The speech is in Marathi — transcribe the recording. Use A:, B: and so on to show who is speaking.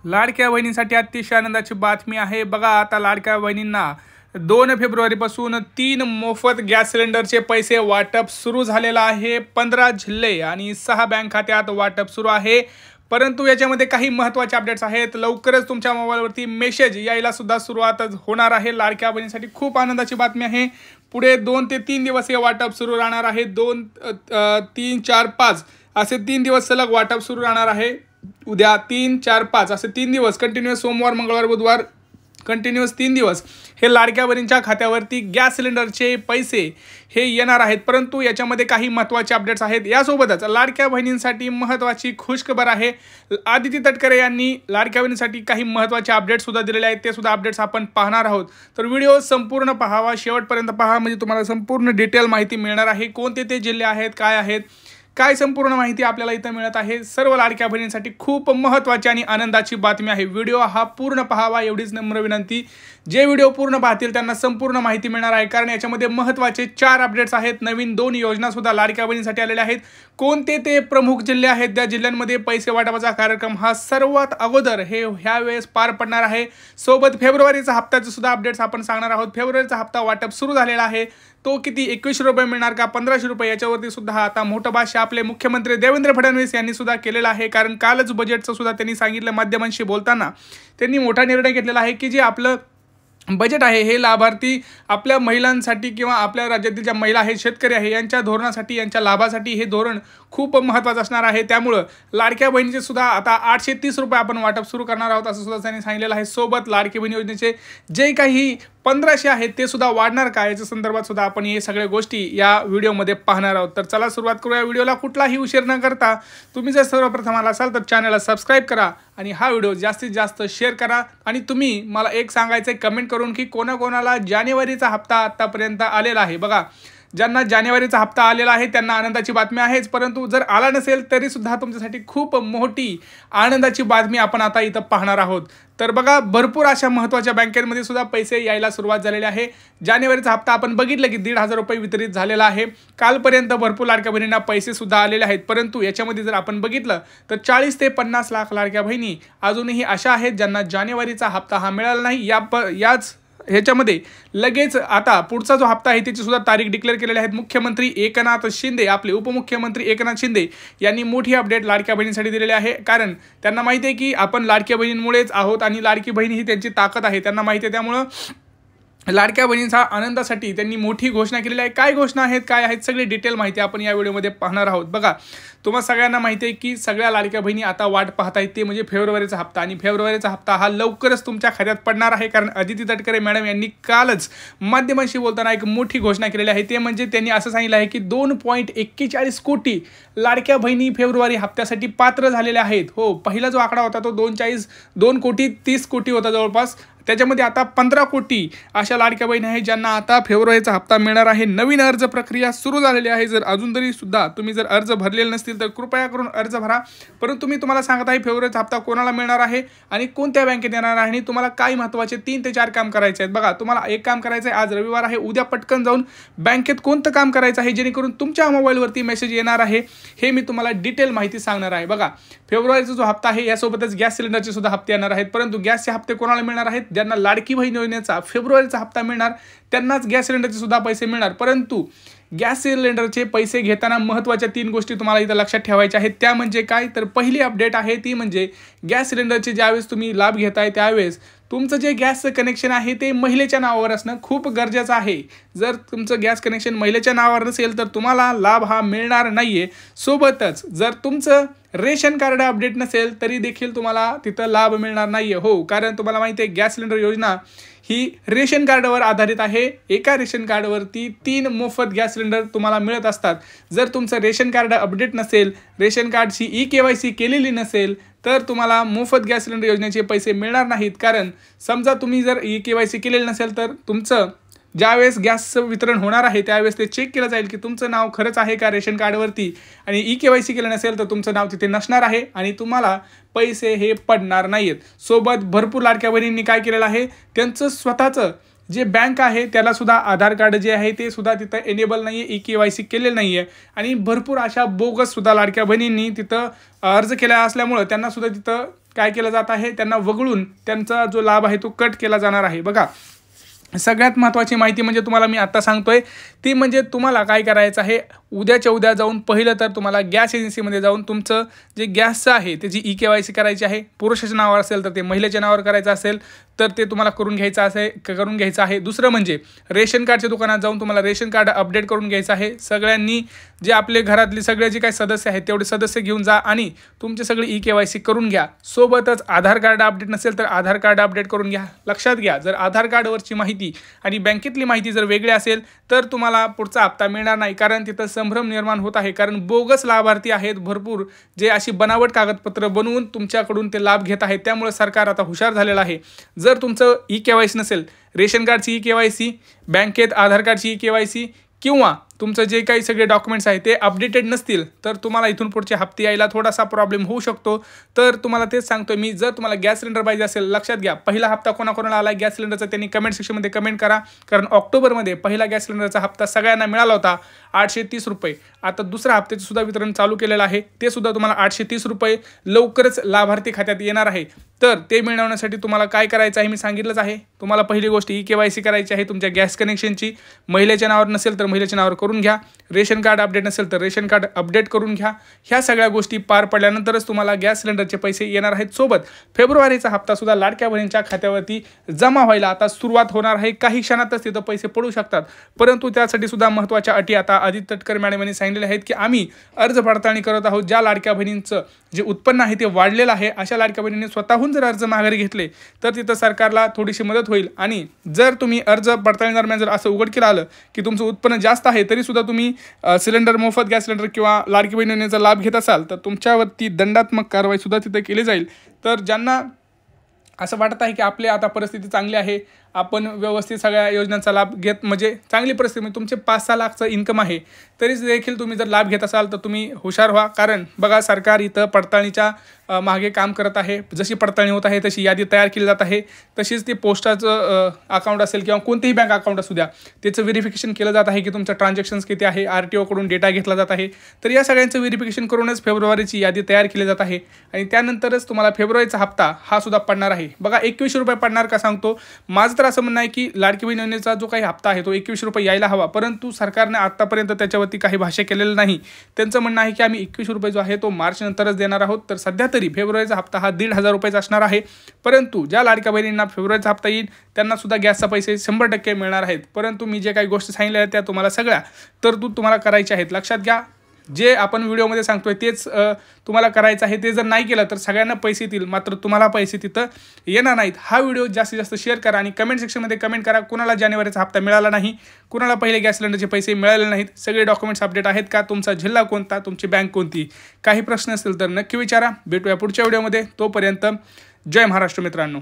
A: लाडक्या बहिणींसाठी अतिशय आनंदाची बातमी आहे। बघा, आता लाडक्या बहिणींना 2 फेब्रुवारीपासून 3 मोफत गॅस सिलेंडरचे पैसे वाटप सुरू झालेलं आहे। 15 जिल्हे आणि 6 बँक खात्यात वाटप सुरू आहे। परंतु याच्यामध्ये काही महत्त्वाचे अपडेट्स आहेत। लवकरच तुमच्या मोबाईलवरती मेसेज यायला सुद्धा सुरुवात होणार आहे। लाडक्या बहिणींसाठी खूप आनंदाची बातमी आहे। पुढे 2 ते 3 दिवस हे वाटप सुरू राहणार आहे। 2, 3, 4, 5 असे 3 दिवस सलग वाटप सुरू राहणार आहे। उद्या 3, 4, 5 असे 3 दिवस कंटिन्यूअस, सोमवार, मंगळवार, बुधवार कंटिन्यूअस 3 दिवस हे लाडक्या बहिणींच्या खात्यावरती गॅस सिलेंडरचे पैसे हे येणार आहेत। परंतु याच्यामध्ये काही महत्त्वाचे अपडेट्स आहेत। यासोबतच लाडक्या बहिणींसाठी महत्त्वाची खुशखबर आहे। आदिती तटकरे यांनी लाडक्या बहिणींसाठी काही महत्त्वाचे अपडेट्स सुद्धा दिलेले आहेत। ते सुद्धा अपडेट्स आपण पाहणार आहोत। तर व्हिडिओ संपूर्ण पाहावा, शेवटपर्यंत पहा, म्हणजे तुम्हाला संपूर्ण डिटेल माहिती मिळणार आहे। कोणते ते जिल्हे आहेत, काय आहेत, काय संपूर्ण माहिती आपल्याला इथं मिळत आहे। सर्व लाडक्या बहिणींसाठी खूप महत्त्वाची आणि आनंदाची बातमी आहे। व्हिडिओ हा पूर्ण पाहावा एवढीच नम्र विनंती। जे व्हिडिओ पूर्ण पाहतील त्यांना संपूर्ण माहिती मिळणार आहे, कारण याच्यामध्ये महत्त्वाचे 4 अपडेट्स आहेत। नवीन 2 योजना सुद्धा लाडक्या बहिणींसाठी आलेल्या आहेत। कोणते ते प्रमुख जिल्हे आहेत, त्या जिल्ह्यांमध्ये पैसे वाटपाचा कार्यक्रम हा सर्वात अगोदर ह्या वेळेस पार पडणार आहे। सोबत फेब्रुवारीचा हप्त्याचे सुद्धा अपडेट्स आपण सांगणार आहोत। फेब्रुवारीचा हप्ता वाटप सुरू झालेला आहे। तो किती 2100 रुपये मिळणार का 1500 रुपये, याच्यावरती सुद्धा आता मोठं भाष्य आपले मुख्यमंत्री देवेंद्र फडणवीस यांनी सुद्धा केलेलं आहे। कारण कालच बजेटचं सुद्धा त्यांनी सांगितलं, माध्यमांशी बोलताना त्यांनी मोठा निर्णय घेतलेला आहे की जे आपलं बजेट आहे हे लाभार्थी आपल्या महिलांसाठी किंवा आपल्या राज्यातील ज्या महिला आहेत, शेतकरी आहे, यांच्या धोरणासाठी, यांच्या लाभासाठी हे धोरण खूप महत्त्वाचं असणार आहे। त्यामुळे लाडक्या बहिणीचे सुद्धा आता 830 रुपये आपण वाटप सुरू करणार आहोत असं सुद्धा त्यांनी सांगितलेलं आहे। सोबत लाडकी बहीण योजनेचे जे काही 1500 आहेत ते सुद्धा वाढणार का, याच्या संदर्भात सुद्धा आपण हे सगळ्या गोष्टी या व्हिडिओमध्ये पाहणार आहोत। तर चला सुरुवात करूया व्हिडिओला। कुठलाही उशीर न करता तुम्ही जर सर्वप्रथम आला असाल तर चॅनलला सबस्क्राईब करा आणि हा व्हिडिओ जास्तीत जास्त शेअर करा। आणि तुम्ही मला एक सांगायचं कमेंट करून की कोणाकोणाला जानेवारीचा हप्ता आतापर्यंत आलेला आहे। बघा, ज्यांना जानेवारीचा हप्ता आलेला आहे त्यांना आनंदाची बातमी आहेच, परंतु जर आला नसेल तरी सुद्धा तुमच्यासाठी खूप मोठी आनंदाची बातमी आपण आता इथं पाहणार आहोत। तर बघा, भरपूर अशा महत्त्वाच्या बँकेमध्ये सुद्धा पैसे यायला सुरुवात झालेली आहे। जानेवारीचा हप्ता आपण बघितलं की 1500 रुपये वितरित झालेला आहे। कालपर्यंत भरपूर लाडक्या बहिणींना पैसे सुद्धा आलेले आहेत। परंतु याच्यामध्ये जर आपण बघितलं तर 40 ते 50 लाख लाडक्या बहिणी अजूनही अशा आहेत ज्यांना जानेवारीचा हप्ता हा मिळाला नाही। याच ह्याच्यामध्ये लगेच आता पुढचा जो हप्ता आहे त्याची सुद्धा तारीख डिक्लेअर केलेली आहे। मुख्यमंत्री एकनाथ शिंदे, आपले उपमुख्यमंत्री एकनाथ शिंदे यांनी मोठी अपडेट लाडक्या बहिणींसाठी दिलेली आहे। कारण त्यांना माहिती आहे की आपण लाडक्या बहिणींमुळेच आहोत आणि लाडकी बहीण ही त्यांची ताकद आहे, त्यांना माहिती आहे। त्यामुळं लाडक्या बहिणींचा आनंदासाठी त्यांनी मोठी घोषणा केलेली आहे। काय घोषणा आहेत, काय आहेत, सगळी डिटेल माहिती आपण या व्हिडिओमध्ये पाहणार आहोत। बघा, तुम्हाला सगळ्यांना माहिती आहे की सगळ्या लाडक्या बहिणी आता वाट पाहत आहेत, ते म्हणजे फेब्रुवारीचा हप्ता। आणि फेब्रुवारीचा हप्ता हा लवकरच तुमच्या खात्यात पडणार आहे। कारण आदिती तटकरे मॅडम यांनी कालच माध्यमांशी बोलताना एक मोठी घोषणा केलेली आहे। ते म्हणजे त्यांनी असं सांगितलं आहे की 2.41 कोटी लाडक्या बहिणी फेब्रुवारी हप्त्यासाठी पात्र झालेल्या आहेत। हो, पहिला जो आकडा होता तो 2.30 कोटी होता जवळपास। त्याच्यामध्ये आता 15 कोटी अशा लाडक्या बहिणी आहेत ज्यांना आता फेब्रुवारीचा हप्ता मिळणार आहे। नवीन अर्ज प्रक्रिया सुरू झालेली आहे। जर अजून तरी सुद्धा तुम्ही जर अर्ज भरलेले नसतील तर कृपया करून अर्ज भरा। परंतु मी तुम्हाला सांगत आहे फेब्रुवारीचा हप्ता कोणाला मिळणार आहे आणि कोणत्या बँकेत येणार आहे आणि तुम्हाला काय महत्त्वाचे 3 ते 4 काम करायचे आहेत। बघा, तुम्हाला एक काम करायचं आहे, आज रविवार आहे, उद्या पटकन जाऊन बँकेत कोणतं काम करायचं आहे जेणेकरून तुमच्या मोबाईलवरती मेसेज येणार आहे, हे मी तुम्हाला डिटेल माहिती सांगणार आहे। बघा, फेब्रुवारीचा जो हप्ता आहे यासोबतच गॅस सिलेंडरचे सुद्धा हप्ते येणार आहेत। परंतु गॅसचे हप्ते कोणाला मिळणार आहेत, ज्यांना लाडकी बहीण योजनेचा फेब्रुवारीचा हप्ता मिळणार त्यांनाच गॅस सिलेंडरचे सुद्धा पैसे मिळणार। परंतु गॅस सिलेंडरचे पैसे घेताना महत्त्वाच्या 3 गोष्टी तुम्हाला इथं लक्षात ठेवायच्या आहेत। त्या म्हणजे काय, तर पहिली अपडेट आहे ती म्हणजे गॅस सिलेंडरचे ज्यावेळेस तुम्ही लाभ घेताय त्यावेळेस तुमचं जे गॅसचं कनेक्शन आहे ते महिलेच्या नावावर असणं खूप गरजेचं आहे। जर तुमचं गॅस कनेक्शन महिलेच्या नावावर नसेल तर तुम्हाला लाभ हा मिळणार नाहीये। सोबतच जर तुमचं रेशन कार्ड अपडेट नसेल तरी देखील तुम्हाला तिथं लाभ मिळणार नाहीये। हो, कारण तुम्हाला माहिती आहे गॅस सिलेंडर योजना ही रेशन कार्डवर आधारित आहे। एका रेशन कार्डवरती 3 मोफत गॅस सिलेंडर तुम्हाला मिळत असतात। जर तुमचं रेशन कार्ड अपडेट नसेल, रेशन कार्डची EKYC केलेली नसेल तर तुम्हाला मोफत गॅस सिलेंडर योजनेचे पैसे मिळणार नाहीत। कारण समजा तुम्ही जर EKYC केलेलं नसेल तर तुमचं ज्यावेळेस गॅसचं वितरण होणार आहे त्यावेळेस ते चेक केलं जाईल की तुमचं नाव खरंच आहे का रेशन कार्डवरती, आणि EKYC केलं नसेल तर तुमचं नाव तिथे नसणार आहे आणि तुम्हाला पैसे हे पडणार नाहीत। सोबत भरपूर लाडक्या बहिणींनी काय केलेलं आहे, त्यांचं स्वतःचं जे बँक आहे त्याला सुद्धा आधार कार्ड जे आहे ते सुद्धा तिथं एनेबल नाही आहे, EKYC केलेलं नाही आहे। आणि भरपूर अशा बोगस सुद्धा लाडक्या बहिणींनी तिथं अर्ज केला असल्यामुळे त्यांना सुद्धा तिथं काय केलं जात आहे, त्यांना वगळून त्यांचा जो लाभ आहे तो कट केला जाणार आहे। बघा, सगळ्यात महत्त्वाची माहिती म्हणजे तुम्हाला मी आता सांगतोय ती म्हणजे तुम्हाला काय करायचं आहे, उद्याच्या उद्या जाऊन पहिलं तर तुम्हाला गॅस एजन्सीमध्ये जाऊन तुमचं जे गॅसचं आहे त्याची EKYC करायची आहे। पुरुषाच्या नावावर असेल तर ते महिलेच्या नावावर करायचं असेल तर ते तुम्हाला करून घ्यायचं आहे। दुसरं म्हणजे रेशन कार्डच्या दुकानात जाऊन तुम्हाला रेशन कार्ड अपडेट करून घ्यायचं आहे। सगळ्यांनी जे आपले घरातले सगळे जे काही सदस्य आहेत तेवढे सदस्य घेऊन जा आणि तुमचे सगळे EKYC करून घ्या। सोबतच आधार कार्ड अपडेट नसेल तर आधार कार्ड अपडेट करून घ्या। लक्षात घ्या, जर आधार कार्डवरची माहिती आणि बँकेतली माहिती जर वेगळी असेल तर तुम्हाला पुढचा हप्ता मिळणार नाही, कारण तिथं संभ्रम निर्माण होत आहे। कारण बोगस लाभार्थी आहेत भरपूर, जे अशी बनावट कागदपत्र बनवून तुमच्याकडून ते लाभ घेत आहेत। त्यामुळे सरकार आता हुशार झालेलं आहे। जर तुमचं EKYC नसेल, रेशन कार्डची EKYC, बँकेत आधार कार्डची EKYC किंवा तुमचं जे काही सगळे डॉक्युमेंट्स आहेत ते अपडेटेड नसतील तर तुम्हाला इथून पुढचे हप्ते यायला थोडासा प्रॉब्लेम होऊ शकतो। तर तुम्हाला तेच सांगतोय मी, जर तुम्हाला गॅस सिलेंडर पाहिजे असेल, लक्षात घ्या, पहिला हप्ता कोणाकोणाला आला गॅस सिलेंडरचा त्यांनी कमेंट सेक्शनमध्ये कमेंट करा, कारण ऑक्टोबरमध्ये पहिला गॅस सिलेंडरचा हप्ता सगळ्यांना मिळाला होता 830 रुपये। आता दुसऱ्या हप्त्याचे सुद्धा वितरण चालू केलेलं आहे, ते सुद्धा तुम्हाला 830 रुपये लवकरच लाभार्थी खात्यात येणार आहे। तर ते मिळवण्यासाठी तुम्हाला काय करायचं आहे मी सांगितलंच आहे। तुम्हाला पहिली गोष्ट EKYC करायची आहे तुमच्या गॅस कनेक्शनची, महिलेच्या नावावर नसेल तर महिलेच्या नावावर करून घ्या, रेशन कार्ड अपडेट नसेल तर रेशन कार्ड अपडेट करून घ्या। ह्या सगळ्या गोष्टी पार पडल्यानंतरच तुम्हाला गॅस सिलेंडरचे पैसे येणार आहेत। सोबत फेब्रुवारीचा हप्ता सुद्धा लाडक्या बहिणींच्या खात्यावरती जमा व्हायला आता सुरुवात होणार आहे। काही क्षणातच तिथं पैसे पडू शकतात, परंतु त्यासाठी सुद्धा महत्त्वाच्या अटी आता आदित्य तटकरे मॅडम यांनी सांगितलेल्या आहेत की आम्ही अर्ज पडताळणी करत आहोत। ज्या लाडक्या बहिणींचं जे उत्पन्न आहे ते वाढलेलं आहे अशा लाडक्या बहिणींनी स्वतःहून जर अर्ज माघारी घेतले तर तिथं सरकारला थोडीशी मदत होईल। आणि जर तुम्ही अर्ज पडताळणी दरम्यान जर असं उघडकीला आलं की तुमचं उत्पन्न जास्त आहे तरी सुद्धा तुम्ही सिलेंडर मोफत गॅस सिलेंडर किंवा लाडकी बहीण योजनेचा लाभ घेत असाल तर तुमच्यावरती दंडात्मक कारवाई सुद्धा तिथे केली जाईल। तर ज्यांना असं वाटत आहे की आपली आता परिस्थिती चांगली आहे, आपण व्यवस्थित सगळ्या योजनांचा लाभ घेत म्हणजे चांगली परिस्थिती म्हणजे तुमचे 5-6 लाखचं इन्कम आहे तरीच देखील तुम्ही जर लाभ घेत असाल तर तुम्ही हुशार व्हा। कारण बघा, सरकार इथं पडताळणीच्या मागे काम करत आहे। जशी पडताळणी होत आहे तशी यादी तयार केली जात आहे, तशीच ती पोस्टाचं अकाउंट असेल किंवा कोणतेही बँक अकाउंट असू द्या त्याचं व्हेरिफिकेशन केलं जात आहे की तुमचं ट्रान्झॅक्शन्स किती आहे, RTO कडून डेटा घेतला जात आहे। तर या सगळ्यांचं व्हेरिफिकेशन करूनच फेब्रुवारीची यादी तयार केली जात आहे आणि त्यानंतरच तुम्हाला फेब्रुवारीचा हप्ता हा सुद्धा पडणार आहे। बघा, 2100 रुपये पडणार का सांगतो। माझं तर असं म्हणणं आहे की लाडकी बहीण योजनेचा जो काही हप्ता आहे तो 2100 रुपये यायला हवा, परंतु सरकारने आतापर्यंत त्याच्यावरती काही भाष्य केलेलं नाही। त्यांचं म्हणणं आहे की आम्ही 2100 रुपये जो आहे तो मार्च नंतरच देणार आहोत। तर सध्या तरी फेब्रुवारीचा हप्ता हा 1500 रुपयाचा असणार आहे, परंतु ज्या लाडक्या बहिणींना फेब्रुवारीचा हप्ता येईल त्यांना सुद्धा गॅसचा पैसे 100% मिळणार आहेत। परंतु मी जे काही गोष्टी सांगितल्या आहेत त्या तुम्हाला सगळ्या तरतूद तुम्हाला करायच्या आहेत। लक्षात घ्या, जे आपण व्हिडिओमध्ये सांगतोय तेच तुम्हाला करायचं आहे। ते जर नाही केलं तर सगळ्यांना पैसे येतील, मात्र तुम्हाला पैसे तिथं येणार नाहीत। हा व्हिडिओ जास्तीत जास्त शेअर करा आणि कमेंट सेक्शनमध्ये कमेंट करा कुणाला जानेवारीचा हप्ता मिळाला नाही, कुणाला पहिले गॅस सिलेंडरचे पैसे मिळाले नाहीत, सगळे डॉक्युमेंट्स अपडेट आहेत का, तुमचा जिल्हा कोणता, तुमची बँक कोणती। काही प्रश्न असतील तर नक्की विचारा। भेटूया पुढच्या व्हिडिओमध्ये, तोपर्यंत जय महाराष्ट्र मित्रांनो।